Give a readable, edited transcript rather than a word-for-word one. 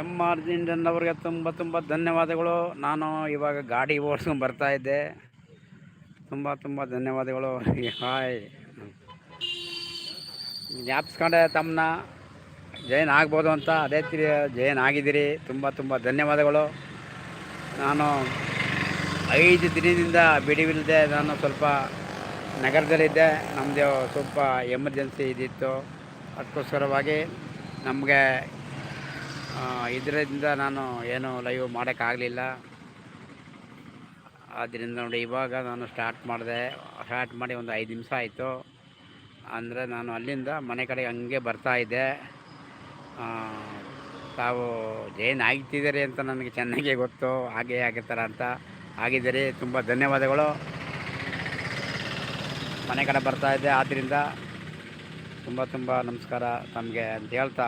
M R ಜಿಂಡನ್ ಅವರಿಗೆ ತುಂಬ ತುಂಬ ಧನ್ಯವಾದಗಳು. ನಾನು ಇವಾಗ ಗಾಡಿ ಓಡಿಸ್ಕೊಂಡು ಬರ್ತಾಯಿದ್ದೆ. ತುಂಬ ತುಂಬ ಧನ್ಯವಾದಗಳು. ಹಾಯ್, ಜ್ಞಾಪಿಸ್ಕೊಂಡೆ ತಮ್ಮನ್ನ ಜೈನ್ ಆಗ್ಬೋದು ಅಂತ. ಅದೇ ಜೈನ್ ಆಗಿದ್ದೀರಿ. ತುಂಬ ತುಂಬ ಧನ್ಯವಾದಗಳು. ನಾನು 5 ದಿನದಿಂದ ಬಿಡುವಿಲ್ಲದೆ ನಾನು ಸ್ವಲ್ಪ ನಗರದಲ್ಲಿದ್ದೆ. ನಮ್ಮದು ಸ್ವಲ್ಪ ಎಮರ್ಜೆನ್ಸಿ ಇದ್ದಿತ್ತು. ಅದಕ್ಕೋಸ್ಕರವಾಗಿ ನಮಗೆ ಇದರಿಂದ ನಾನು ಏನು ಲೈವ್ ಮಾಡೋಕ್ಕಾಗಲಿಲ್ಲ. ಆದ್ದರಿಂದ ನೋಡಿ ಇವಾಗ ನಾನು ಸ್ಟಾರ್ಟ್ ಮಾಡಿ ಒಂದು 5 ನಿಮಿಷ ಆಯಿತು. ಅಂದರೆ ನಾನು ಅಲ್ಲಿಂದ ಮನೆ ಕಡೆಗೆ ಹಂಗೆ ಬರ್ತಾಯಿದ್ದೆ. ತಾವು ಜೈನ್ ಆಗ್ತಿದ್ದೀರಿ ಅಂತ ನನಗೆ ಚೆನ್ನಾಗೇ ಗೊತ್ತು. ಹಾಗೆ ಥರ ಅಂತ ಆಗಿದ್ದೀರಿ. ತುಂಬ ಧನ್ಯವಾದಗಳು. ಮನೆ ಕಡೆ ಬರ್ತಾಯಿದ್ದೆ, ಆದ್ದರಿಂದ ತುಂಬ ತುಂಬ ನಮಸ್ಕಾರ ತಮಗೆ ಅಂತ ಹೇಳ್ತಾ